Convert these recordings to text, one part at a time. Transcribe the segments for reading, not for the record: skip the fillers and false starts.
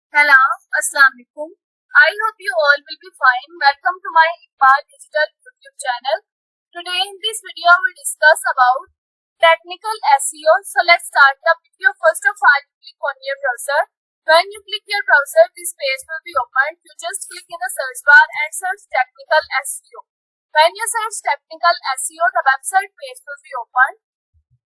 Hello, Assalamu alaikum. I hope you all will be fine. Welcome to my Iqbal Digital YouTube channel. Today in this video we discuss about technical SEO. So let's start the video. First of all, click on your browser. When you click your browser, this page will be opened. You just click in the search bar and search technical SEO. When you search technical SEO, the website page will be opened.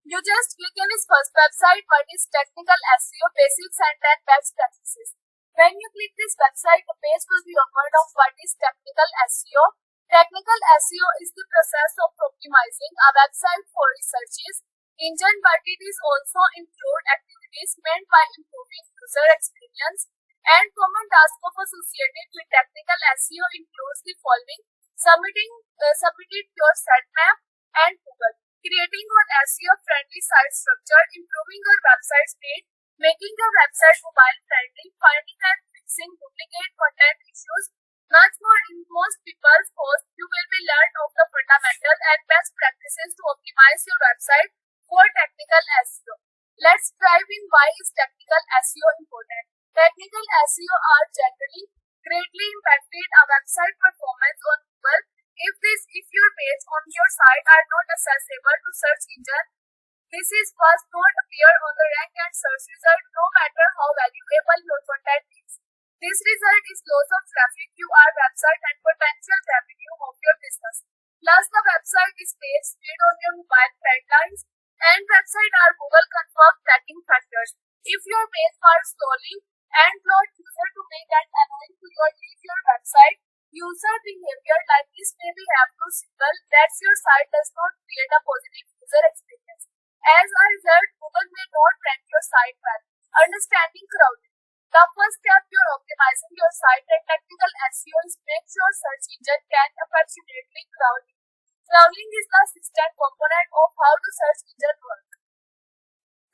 You just click in this first website, what is technical SEO basics and then best practices. When you click this website, the page will be opened of what is technical SEO. Technical SEO is the process of optimizing a website for researches engine, but it is also include activities meant by improving user experience, and common tasks of associated with technical SEO includes the following: submitting your sitemap and Google, creating an SEO-friendly site structure, improving your website speed, making your website mobile-friendly, finding and fixing duplicate content issues, much more. In most people's posts, you will be learned of the fundamental and best practices to optimize your website for technical SEO. Let's dive in why is technical SEO important. Technical SEO are generally greatly impacted a website performance on Google. If your page on your site are not accessible to search engine, this is first not appear on the rank and search result no matter how valuable your content is. This result is loss of traffic to our website and potential revenue of your business. Plus the website is page speed on your mobile deadlines and website are Google confirmed tracking factors. If your page are slowly and not user to make and annoying to your website, user behavior like this may be have to simple that your site does not create a positive user experience. As a result, Google may not rank your site well. Understanding crowding. The first step you're optimizing your site and technical SEO is make sure search engine can effectively crawling. Crawling is the system component of how the search engine works.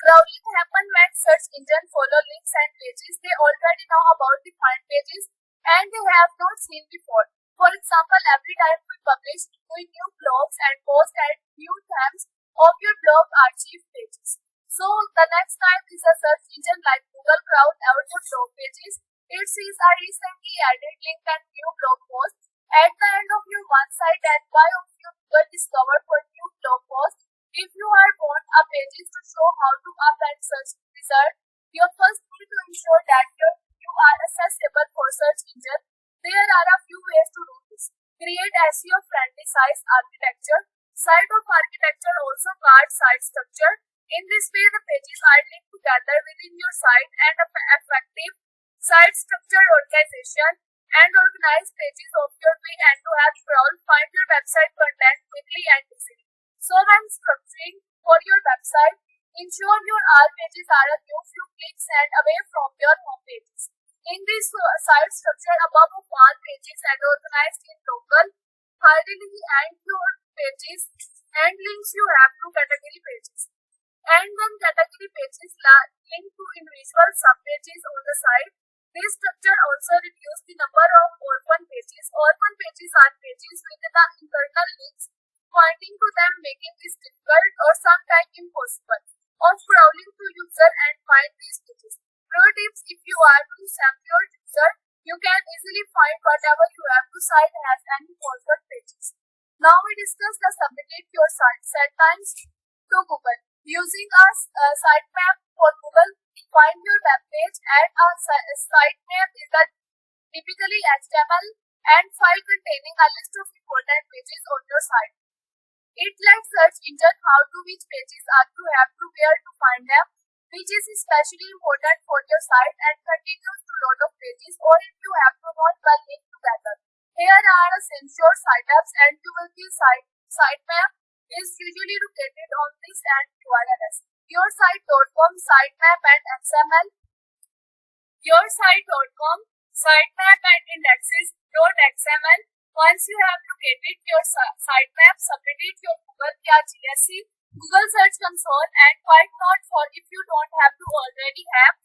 Crawling happens when search engine follow links and pages they already know about the find pages and they have not seen before. For example, every time we publish new blogs and post and new themes of your blog archive pages. So the next time is a search engine like Google crawl out your blog pages. It sees a recently added link and new blog post at the end of your one site and why of your Google discover for new blog post. If you are want a pages to show how to up and search result, you first need to ensure that you are accessible for search engine. There are a few ways to do this. Create SEO friendly site architecture. Site of architecture also called site structure. In this way, the pages are linked together within your site and effective site structure organization and organize pages of your way and to have crawl find your website content quickly and easily. So when structuring for your website, ensure your all pages are a few clicks and away from your home pages. In this site structure, above of all pages and organized in local, hierarchy and your pages and links you have to category pages. And then category pages linked to individual subpages on the site. This structure also reduces the number of orphan pages. Orphan pages are pages with the internal links pointing to them, making this difficult or sometimes impossible of crawling to user and find these pages. Pro tips: if you are to sample your user, you can easily find whatever you have to site has any orphan pages. Now we discuss the submit your site set times to Google. Using a sitemap for Google, find your web page and a sitemap is a typically HTML and file containing a list of important pages on your site. It lets search engine how to which pages are you have to where to find them, which is especially important for your site and continues to load of pages or if you have to not well linked together. Here are essential site-apps and you will see sitemap is usually located on this and URLs. Your site.com, sitemap and XML. Your site.com, sitemap and indexes.xml. Once you have located your sitemap, submit it your Google GSC, Google Search Console and quite not for if you don't have to already have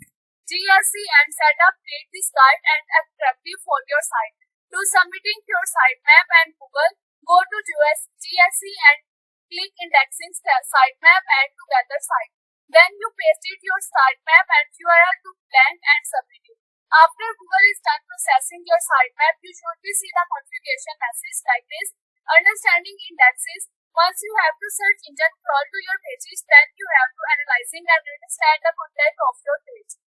GSC and set up create the site and attractive for your site. To submitting your sitemap and Google, go to GSC and click indexing sitemap and together site. Then you paste it your sitemap and URL to blank and submit it. After Google is done processing your sitemap, you should see the notification message like this. Understanding indexes. Once you have to search engine crawl to your pages, then you have to analyzing and understand the content of your page.